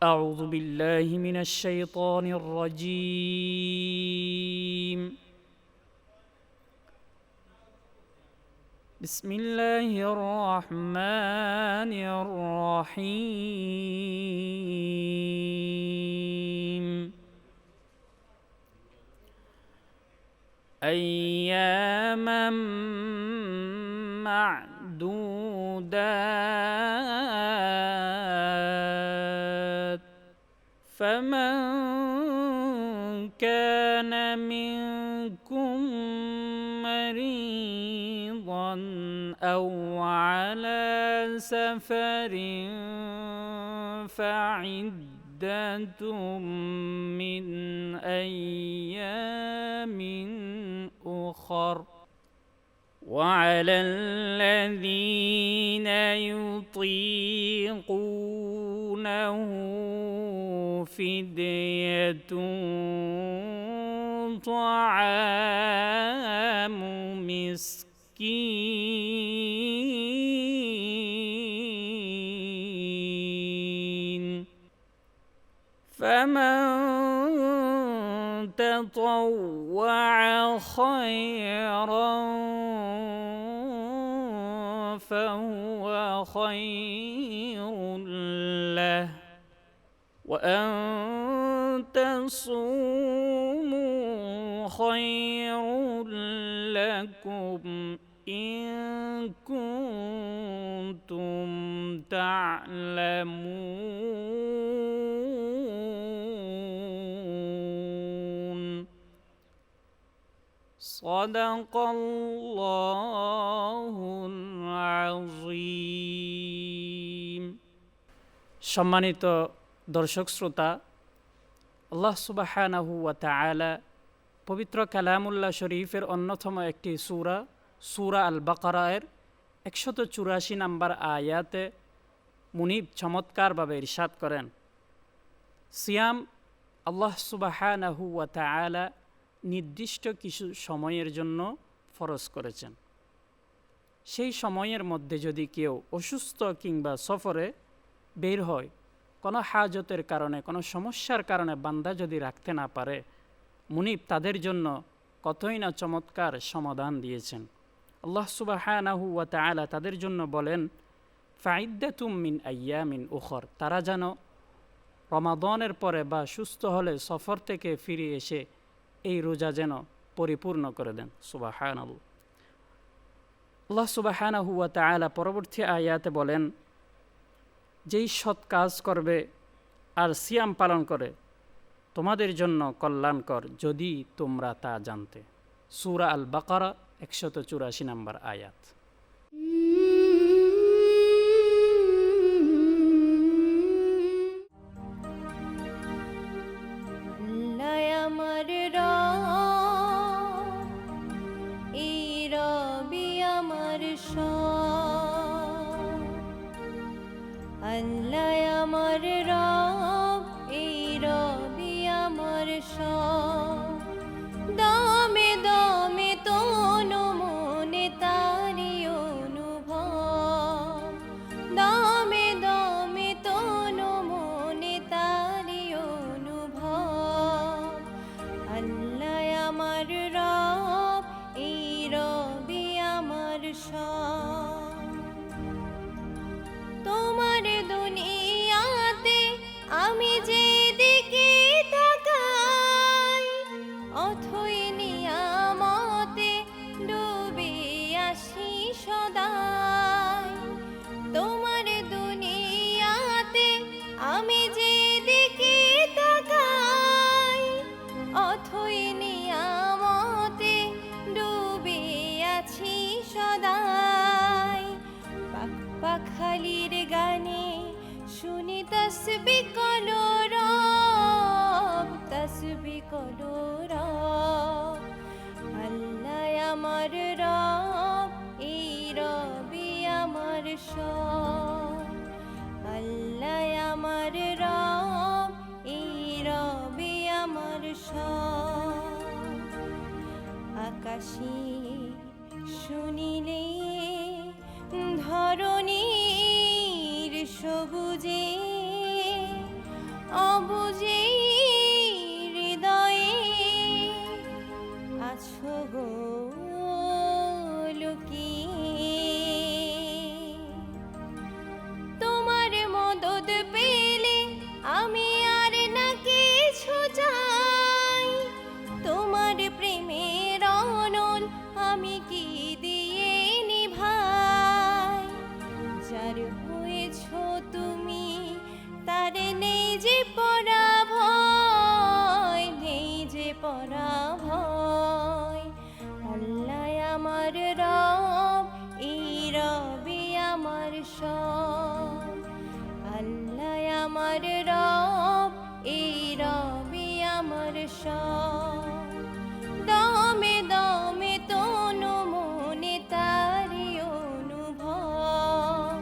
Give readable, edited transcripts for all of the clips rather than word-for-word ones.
أعوذ بالله من الشيطان الرجيم بسم الله الرحمن الرحيم أياما معدودات فمن كان منكم مريضا أو على سفر فعدة من أيام أخر وعلى الذين يطيقونه فدية طعام مسكين فمن تطوع خيرا فهو خير له وأن تصوموا خير لكم إن كنتم تعلمون صدق الله العظيم সম্মানিত দর্শক শ্রোতা, আল্লাহ সুবহানাহু ওয়া তাআলা পবিত্র কালামুল্লাহ শরীফের অন্যতম একটি সূরা আল বাকারার 184 নম্বর আয়াতে মুনিব চমৎকারভাবে ইরশাদ করেন, সিয়াম আল্লাহ সুবহানাহু ওয়া তাআলা নির্দিষ্ট কিছু সময়ের জন্য ফরজ করেছেন। সেই সময়ের মধ্যে যদি কেউ অসুস্থ কিংবা সফরে বের হয়, কোনো হাজতের কারণে, কোনো সমস্যার কারণে বান্দা যদি রাখতে না পারে, মুনিব তাদের জন্য কতই না চমৎকার সমাধান দিয়েছেন। আল্লাহ সুবহানাহু ওয়া তাআলা তাদের জন্য বলেন, ফাইদ্দাতুম মিন আইয়ামিন উখর, তারা যেন রমাদানের পরে বা সুস্থ হলে সফর থেকে ফিরে এসে এই রোজা যেন পরিপূর্ণ করে দেন। সুবহানাল্লাহ। আল্লাহ সুবহানাহু ওয়া তাআলা পরবর্তী আয়াতে বলেন, যেই সৎ কাজ করবে আর সিয়াম পালন করে তোমাদের জন্য কল্যাণকর, যদি তোমরা তা জানতে। সূরা আল বাকারা 184 নম্বর আয়াত। আল্লাহ আমার রব, এই রবি আমার সব, দমে দমে তনু মনে তারি অনুভব, দমে দমে তনু মনে তারি অনুভব। আল্লাহ আমার রব, এই রবি আমার সব। তোমার দুনিয়াতে আমি যেদিকে তাকাই, অথই নিয়ামতে ডুবে আসি সদাই। তোমার দুনিয়াতে আমি যেদিকে তাকাই, অথই নিয়ামতে ডুবে আছি সদাই। পাখালির গানে শুনি তসবিহ কলো রব, তসবিহ কলো রব। আল্লাহ আমার রব, এই রবি আমার সব। আল্লাহ আমার রব, এই রবি আমার সব। আকাশে শুনিলে ধরণীর সবুজে অবুঝে হৃদয়ে আছো গো লুকিয়ে। তোমার মদদ পেলে আমি আর না কিছু চাই, তোমার প্রেমের অনল আমি কি দিয়ে নিভাই। যার হয়েছ তুমি তার নেই যে পরাভয়, নেই যে পরাভয়। আল্লাহ আমার রব, এই রবি আমার সব। আল্লাহ আমার রব, এই রবি আমার সব। দমে দমে তনু মনে তারি অনুভব,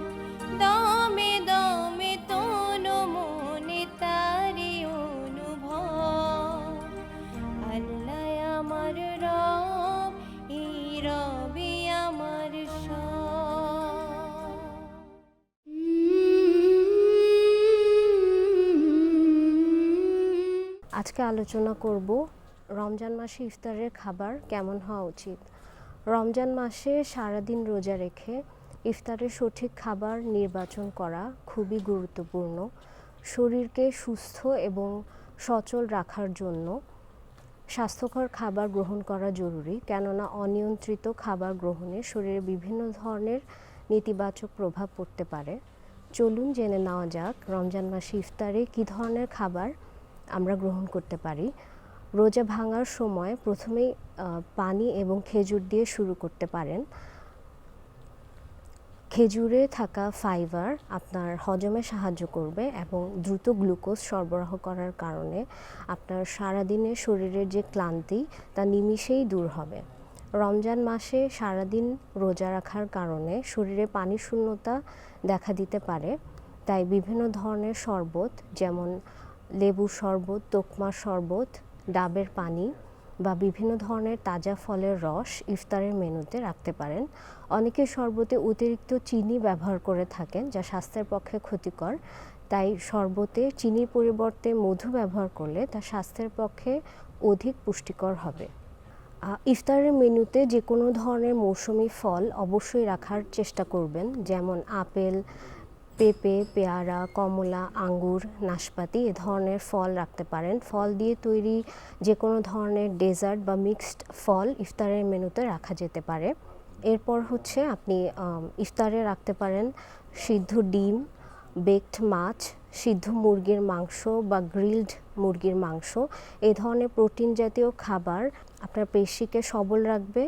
দমে দমে তনু মনে তারি অনুভব। আল্লাহ আমার রব, এই রবি আমার সব। আজকে আলোচনা করব রমজান মাসে ইফতারের খাবার কেমন হওয়া উচিত। রমজান মাসে সারাদিন রোজা রেখে ইফতারের সঠিক খাবার নির্বাচন করা খুবই গুরুত্বপূর্ণ। শরীরকে সুস্থ এবং সচল রাখার জন্য স্বাস্থ্যকর খাবার গ্রহণ করা জরুরি, কেননা অনিয়ন্ত্রিত খাবার গ্রহণে শরীরে বিভিন্ন ধরনের নেতিবাচক প্রভাব পড়তে পারে। চলুন জেনে নেওয়া যাক রমজান মাসে ইফতারে কী ধরনের খাবার আমরা গ্রহণ করতে পারি। রোজা ভাঙার সময় প্রথমেই পানি এবং খেজুর দিয়ে শুরু করতে পারেন। খেজুরে থাকা ফাইবার আপনার হজমে সাহায্য করবে এবং দ্রুত গ্লুকোজ সরবরাহ করার কারণে আপনার সারাদিনের শরীরের যে ক্লান্তি তা নিমিষেই দূর হবে। রমজান মাসে সারাদিন রোজা রাখার কারণে শরীরে পানি শূন্যতা দেখা দিতে পারে, তাই বিভিন্ন ধরনের শরবত যেমন লেবুর শরবত, তোকমার শরবত, ডাবের পানি বা বিভিন্ন ধরনের তাজা ফলের রস ইফতারের মেনুতে রাখতে পারেন। অনেকে শরবতে অতিরিক্ত চিনি ব্যবহার করে থাকেন, যা স্বাস্থ্যের পক্ষে ক্ষতিকর। তাই শরবতে চিনির পরিবর্তে মধু ব্যবহার করলে তা স্বাস্থ্যের পক্ষে অধিক পুষ্টিকর হবে। ইফতারের মেনুতে যে কোনো ধরনের মৌসুমি ফল অবশ্যই রাখার চেষ্টা করবেন, যেমন আপেল, পেঁপে, পেয়ারা, কমলা, আঙ্গুর, নাশপাতি এ ধরনের ফল রাখতে পারেন। ফল দিয়ে তৈরি যে কোনো ধরনের ডেজার্ট বা মিক্সড ফল ইফতারের মেনুতে রাখা যেতে পারে। এরপর হচ্ছে আপনি ইফতারে রাখতে পারেন সিদ্ধ ডিম, বেকড মাছ, সিদ্ধ মুরগির মাংস বা গ্রিলড মুরগির মাংস। এই ধরনের প্রোটিন জাতীয় খাবার আপনার পেশিকে সবল রাখবে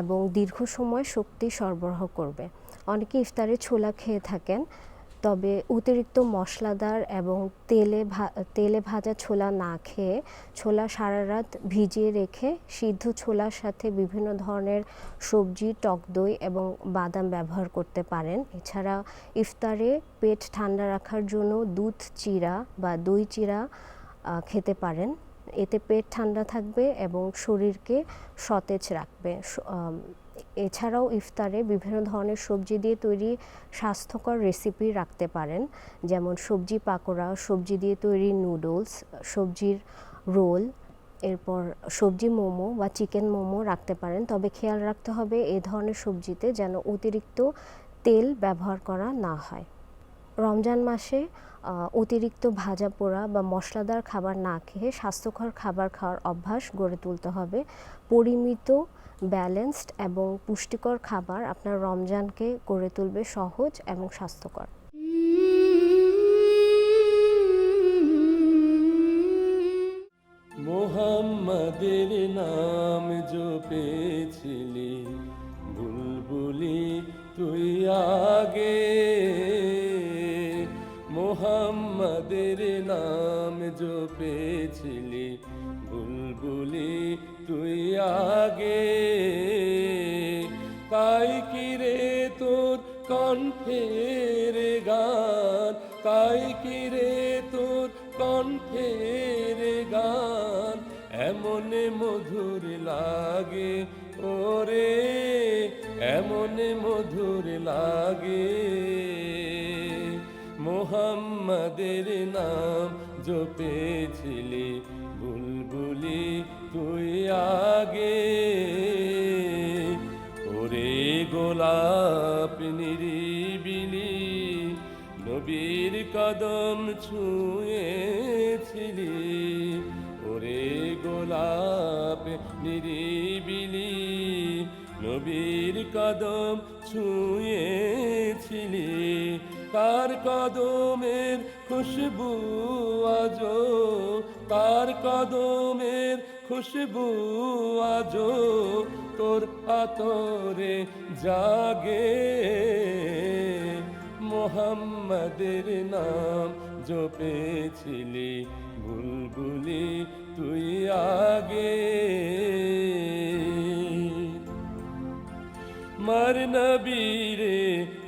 এবং দীর্ঘ সময় শক্তি সরবরাহ করবে। অনেকে ইফতারে ছোলা খেয়ে থাকেন, তবে অতিরিক্ত মশলাদার এবং তেলে ভাজা ছোলা না খেয়ে ছোলা সারা রাত ভিজিয়ে রেখে সিদ্ধ ছোলার সাথে বিভিন্ন ধরনের সবজি, টক দই এবং বাদাম ব্যবহার করতে পারেন। এছাড়া ইফতারে পেট ঠান্ডা রাখার জন্য দুধ চিরা বা দই চিরা খেতে পারেন। এতে পেট ঠান্ডা থাকবে এবং শরীরকে সতেজ রাখবে। এছাড়াও ইফতারে বিভিন্ন ধরনের সবজি দিয়ে তৈরি স্বাস্থ্যকর রেসিপি রাখতে পারেন, যেমন সবজি পাকোড়া, সবজি দিয়ে তৈরি নুডলস, সবজির রোল, এরপর সবজি মোমো বা চিকেন মোমো রাখতে পারেন। তবে খেয়াল রাখতে হবে এই ধরনের সবজিতে যেন অতিরিক্ত তেল ব্যবহার করা না হয়। রমজান মাসে অতিরিক্ত ভাজা পোড়া বা মশলাদার খাবার না খেয়ে স্বাস্থ্যকর খাবার খাওয়ার অভ্যাস গড়ে তুলতে হবে। পরিমিত, ব্যালেন্সড এবং পুষ্টিকর খাবার আপনার রমজানকে করে তুলবে সহজ এবং স্বাস্থ্যকর। মোহাম্মদের নাম জপেছিলি বুলবুলি তুই আগে, মোহাম্মদের নাম জপেছিলি বুলবুলি তুই আগে। তাই কি রে তোর কণ্ঠের গান, তাই কি রে তোর কণ্ঠের গান এমন মধুর লাগে ওরে, এমন মধুর লাগে। মোহাম্মদের নাম জপেছিলি বুলবুলি তুই আগে। ওরে গোলাপ নিরিবিলি নবীর কদম ছুঁয়েছিলি, ওরে গোলাপ নিরিবিলি নবীর কদম ছুঁয়েছিলি। তার কদমের খুশবু আজো, তার কদমের খুশবু আজো তোর আতরে জাগে। মোহাম্মদের নাম জপেছিলি বুলবুলি তুই আগে। মার নবীরে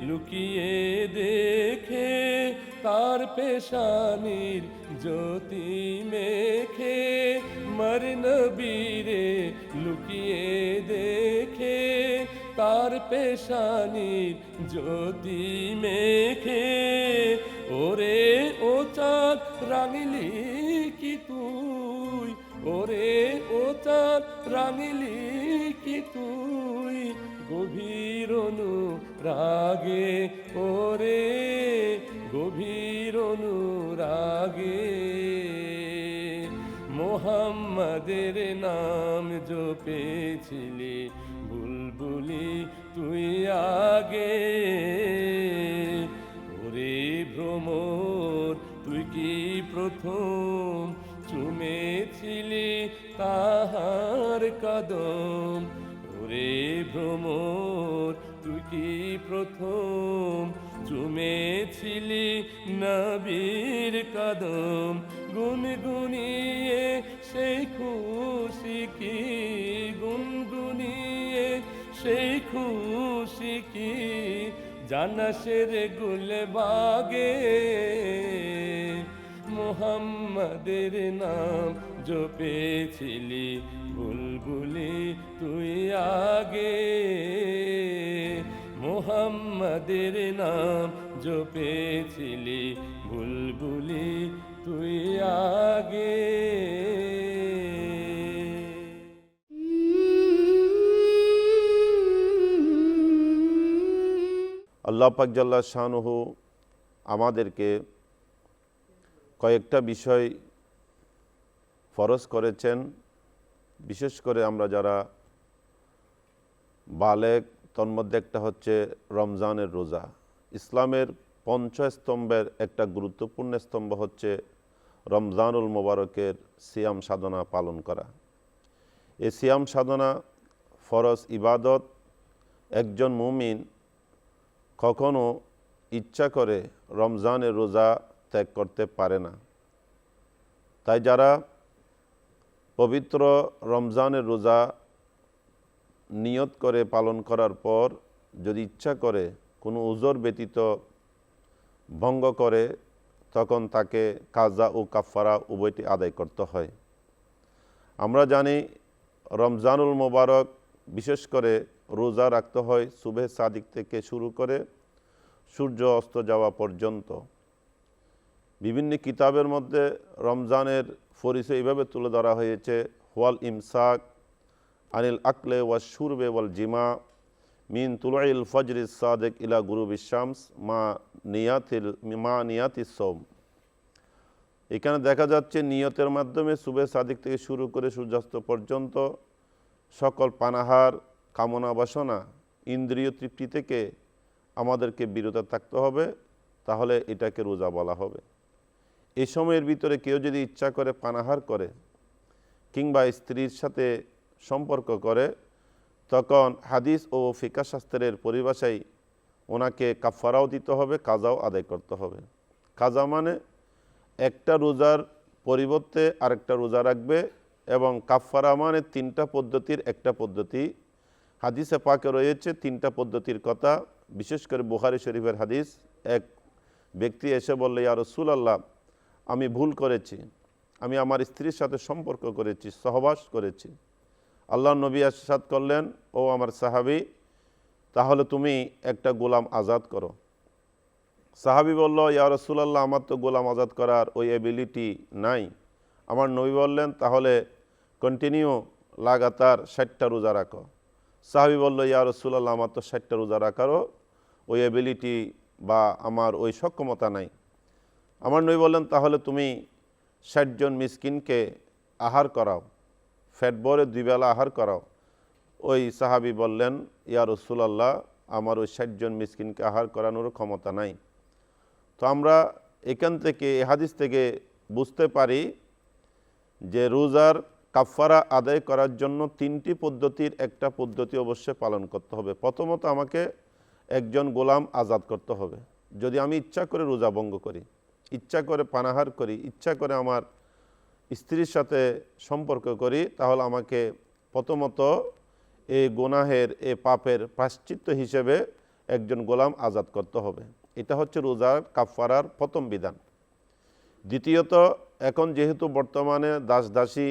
লুকিয়ে দেখে তার পেশানির জ্যোতি মেখে, মার নবীরে লুকিয়ে দেখে তার পেশানির জ্যোতি মেখে। ওরে ও চাঁদ রাঙিলি কি তুই, ওরে ও চাঁদ রাঙিলি কি তুই গভীর অনুরাগে, ওরে গভীর অনুরাগে। মোহাম্মদের নাম জপেছিলি বুলবুলি তুই আগে। ওরে ভ্রমর তুই কি প্রথম চুমেছিলি তাহার কদম, ওরে ভ্রমর তুই কি প্রথম চুমেছিলি নবীর কদম। গুনগুনিয়ে সেই খুশি কি, গুনগুনিয়ে সেই খুশি কি জানাসের গুলবাগে। মোহাম্মদের নাম জপেছিলি বুলবুলি তুই আগে। মোহাম্মদের নাম জপেছিলি বুলবুলি তুই আগে। আল্লাহ পাক জাল্লা শানুহু আমাদেরকে কয়েকটা বিষয় ফরজ করেছেন। বিশেষ করে আমরা যারা বালেগ, তন্মধ্যে একটা হচ্ছে রমজানের রোজা। ইসলামের পঞ্চস্তম্ভের একটা গুরুত্বপূর্ণ স্তম্ভ হচ্ছে রমজানুল মোবারকের সিয়াম সাধনা পালন করা। এই সিয়াম সাধনা ফরজ ইবাদত। একজন মুমিন কখনো ইচ্ছা করে রমজানের রোজা ত্যাগ করতে পারে না। তাই যারা পবিত্র রমজানের রোজা নিয়ত করে পালন করার পর যদি ইচ্ছা করে কোনো উজর ব্যতীত ভঙ্গ করে, তখন তাকে কাজা ও কাফারা উভয়টি আদায় করতে হয়। আমরা জানি রমজানুল মোবারক বিশেষ করে রোজা রাখতে হয় সুবহে সাদিক থেকে শুরু করে সূর্য অস্ত যাওয়া পর্যন্ত। বিভিন্ন কিতাবের মধ্যে রমজানের পরিচয় এইভাবে তুলে ধরা হয়েছে: ওয়াল ইমসাক আনিল আকলে ওয়া শুরবে ওয়াল জিমা মিন তুলুইল ফজরিস সাদিক ইলা গুরুবিশ শামস মা নিয়াতিস সওম। এখানে দেখা যাচ্ছে নিয়তের মাধ্যমে সুবহে সাদিক থেকে শুরু করে সূর্যাস্ত পর্যন্ত সকল পানাহার, কামনা বাসনা, ইন্দ্রিয় তৃপ্তি থেকে আমাদেরকে বিরত থাকতে হবে, তাহলে এটাকে রোজা বলা হবে। এই সময়ের ভিতরে কেউ যদি ইচ্ছা করে পানাহার করে কিংবা স্ত্রীর সাথে সম্পর্ক করে, তখন হাদিস ও ফিকাহ শাস্ত্রের পরিভাষায় ওনাকে কাফারাও দিতে হবে, কাজাও আদায় করতে হবে। কাজা মানে একটা রোজার পরিবর্তে আরেকটা রোজা রাখবে, এবং কাফারা মানে তিনটা পদ্ধতির একটা পদ্ধতি। হাদিসে পাকে রয়েছে তিনটা পদ্ধতির কথা। বিশেষ করে বুখারী শরীফের হাদিস, এক ব্যক্তি এসে বললে, ইয়া রাসূলুল্লাহ, আমি ভুল করেছি, আমি আমার স্ত্রীর সাথে সম্পর্ক করেছি, সহবাস করেছি। আল্লাহর নবী ইরশাদ করলেন, ও আমার সাহাবী, তাহলে তুমি একটা গোলাম আজাদ করো। সাহাবী বলল, ইয়া রাসূলুল্লাহ, আমার তো গোলাম আজাদ করার ওই এবিলিটি নাই। আমার নবী বললেন, তাহলে কন্টিনিউ লাগাতার 60টা রোজা রাখো। সাহাবী বলল, ইয়া রাসূলুল্লাহ, আমার তো 60টা রোজা রাখারও ওই এবিলিটি বা আমার ওই সক্ষমতা নাই। আমার নবী বললেন, তাহলে তুমি 60 জন মিসকিনকে আহার করাও, ফ্যাট ভরে 2 বেলা আহার করাও। ওই সাহাবী বললেন, ইয়া রাসূলুল্লাহ, আমার ওই 60 জন মিসকিনকে আহার করানোর ক্ষমতা নাই। তো আমরা এখান থেকে, এই হাদিস থেকে বুঝতে পারি যে রোজার কাফারা আদায় করার জন্য 3টি পদ্ধতির একটা পদ্ধতি অবশ্যই পালন করতে হবে। প্রথমত আমাকে একজন গোলাম আজাদ করতে হবে। যদি আমি ইচ্ছা করে রোজা ভঙ্গ করি, ইচ্ছা করে পানাহার করি, ইচ্ছা করে আমার স্ত্রীর সাথে সম্পর্ক করি, তাহলে আমাকে প্রথমত এই গুনাহের, এই পাপের প্রায়শ্চিত্ত হিসেবে একজন গোলাম আজাদ করতে হবে। এটা হচ্ছে রোজার কাফারার প্রথম বিধান। দ্বিতীয়ত, এখন যেহেতু বর্তমানে দাসদাসী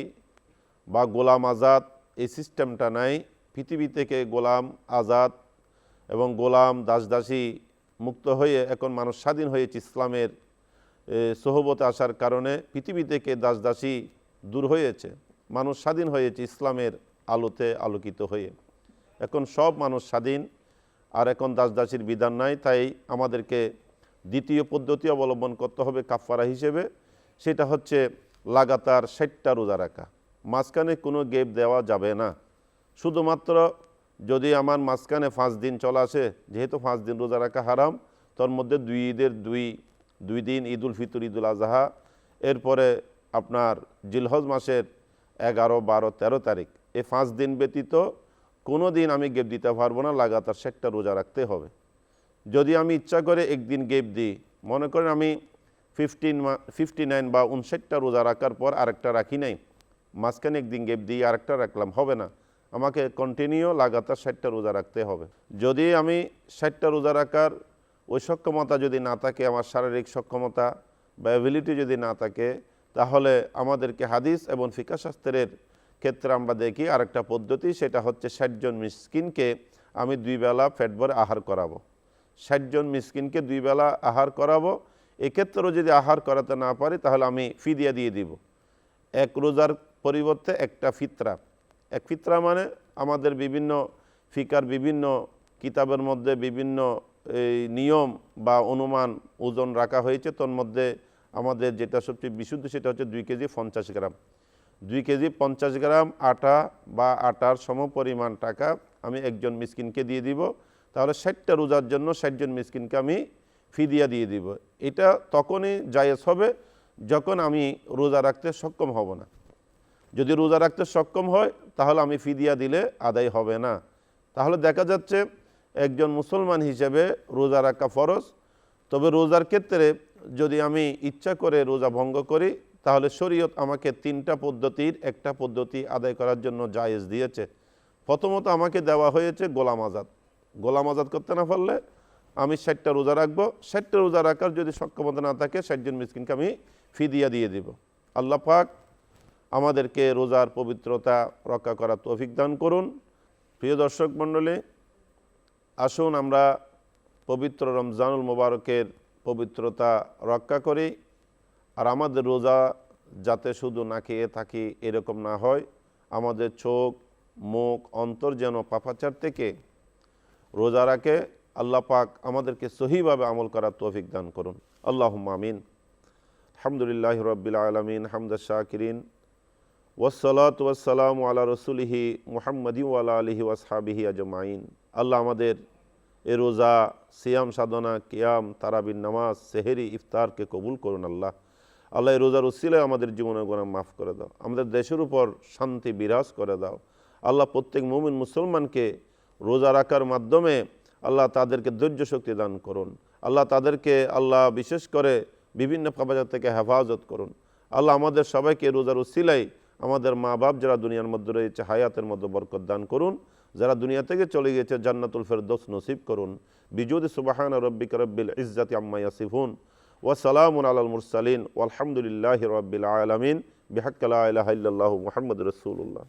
বা গোলাম আজাদ এই সিস্টেমটা নাই, পৃথিবী থেকে গোলাম আজাদ এবং গোলাম দাসদাসী মুক্ত হয়ে এখন মানুষ স্বাধীন হয়েছে ইসলামের সোহবতে আসার কারণে। পৃথিবী থেকে দাসদাসী দূর হয়েছে, মানুষ স্বাধীন হয়েছে ইসলামের আলোতে আলোকিত হয়ে। এখন সব মানুষ স্বাধীন, আর এখন দাসদাসীর বিধান নাই। তাই আমাদেরকে দ্বিতীয় পদ্ধতি অবলম্বন করতে হবে কাফারা হিসেবে। সেটা হচ্ছে লাগাতার 60টা রোজা রাখা, মাঝখানে কোনো গ্যাপ দেওয়া যাবে না। শুধুমাত্র যদি আমার মাঝখানে 5 দিন চলে আসে, যেহেতু 5 দিন রোজা রাখা হারাম, তোর মধ্যে 2 ঈদের 2 দিন, ঈদ উল ফিতর, ঈদ উল আজহা, এরপরে আপনার জিলহজ মাসের 11, 12, 13 তারিখ, এই 5 দিন ব্যতীত কোনো দিন আমি গ্যাপ দিতে পারবো না, লাগাতার 60টা রোজা রাখতে হবে। যদি আমি ইচ্ছা করে একদিন গ্যাপ দিই, মনে করেন আমি 59 বা 59টা রোজা রাখার পর আরেকটা রাখি নাই, মাঝখানে একদিন গ্যাপ দিয়ে আরেকটা রাখলাম, হবে না। আমাকে কন্টিনিউ লাগাতার 60টা রোজা রাখতে হবে। যদি আমি 60টা রোজা রাখার ওই সক্ষমতা যদি না থাকে, আমার শারীরিক সক্ষমতা বা অ্যাবিলিটি যদি না থাকে, তাহলে আমাদেরকে হাদিস এবং ফিকহ শাস্ত্রের ক্ষেত্রে আমরা দেখি আরেকটা পদ্ধতি, সেটা হচ্ছে 60 জন মিসকিনকে আমি 2 বেলা পেট ভরে আহার করাবো। 60 জন মিসকিনকে 2 বেলা আহার করাবো। এক্ষেত্রেও যদি আহার করাতে না পারি, তাহলে আমি ফিদিয়া দিয়ে দিব। এক রোজার পরিবর্তে একটা ফিতরা। এক ফিতরা মানে আমাদের বিভিন্ন ফিকার বিভিন্ন কিতাবের মধ্যে বিভিন্ন এই নিয়ম বা অনুমান ওজন রাখা হয়েছে। তোর মধ্যে আমাদের যেটা সবচেয়ে বিশুদ্ধ সেটা হচ্ছে 2 কেজি 50 গ্রাম। 2 কেজি 50 গ্রাম আটা বা আটার সমপরিমাণ টাকা আমি একজন মিসকিনকে দিয়ে দিব। তাহলে 60টা রোজার জন্য 60 জন মিসকিনকে আমি ফিদিয়া দিয়ে দিব। এটা তখনই জায়েজ হবে যখন আমি রোজা রাখতে সক্ষম হব না। যদি রোজা রাখতে সক্ষম হয়, তাহলে আমি ফিদিয়া দিলে আদায় হবে না। তাহলে দেখা যাচ্ছে একজন মুসলমান হিসেবে রোজা রাখা ফরজ। তবে রোজার ক্ষেত্রে যদি আমি ইচ্ছা করে রোজা ভঙ্গ করি, তাহলে শরীয়ত আমাকে 3টা পদ্ধতির একটা পদ্ধতি আদায় করার জন্য জায়েজ দিয়েছে। প্রথমত আমাকে দেওয়া হয়েছে গোলাম আজাদ। গোলাম আজাদ করতে না পারলে আমি 60টা রোজা রাখবো। 60টা রোজা রাখার যদি সক্ষমতা না থাকে, 60 জন মিসকিনকে আমি ফিদিয়া দিয়ে দিব। আল্লাহ পাক আমাদেরকে রোজার পবিত্রতা রক্ষা করার তৌফিক দান করুন। প্রিয় দর্শক মণ্ডলী, আসুন আমরা পবিত্র রমজানুল মোবারকের পবিত্রতা রক্ষা করি। আর আমাদের রোজা যাতে শুধু না খেয়ে থাকি এরকম না হয়, আমাদের চোখ, মুখ, অন্তর যেন পাপাচার থেকে রোজা রাখে। আল্লাহ পাক আমাদেরকে সহিভাবে আমল করার তৌফিক দান করুন। আল্লাহুম্মা আমিন। আলহামদুলিল্লাহি রাব্বিল আলামিন হামদাশ শাকিরিন ওয়াসসালাতু ওয়াসসালামু আলা রাসূলিহি মুহাম্মাদিন ওয়া আলা আলিহি ওয়া আসহাবিহি আজমাইন। আল্লাহ আমাদের এ রোজা, সিয়াম সাধনা, কিয়াম, তারাবির নামাজ, সেহেরি, ইফতারকে কবুল করুন। আল্লাহ এই রোজার উসিলায় আমাদের জীবনের গুনাহ মাফ করে দাও। আমাদের দেশের উপর শান্তি বিরাজ করে দাও। আল্লাহ প্রত্যেক মুমিন মুসলমানকে রোজা রাখার মাধ্যমে আল্লাহ তাদেরকে ধৈর্য শক্তি দান করুন। আল্লাহ তাদেরকে আল্লাহ বিশেষ করে বিভিন্ন পাপাচার থেকে হেফাজত করুন। আল্লাহ আমাদের সবাইকে রোজার উসিলায় আমাদের মা বাপ যারা দুনিয়ার মধ্যে রয়েছে হায়াতের মধ্যে বরকত দান করুন। যারা দুনিয়া থেকে চলে গিয়েছে জান্নাতুল ফেরদৌস নসিব করুন। বিজুদি সুবহান রাব্বিকা রাব্বিল ইজ্জাতি আম্মা ইয়াসিফুন ওয়া সালামুন আলাল মুরসালিন ওয়ালহামদুলিল্লাহি রাব্বিল আলামিন বিহাক্কি লা ইলাহা ইল্লাল্লাহু মুহাম্মাদুর রাসূলুল্লাহ।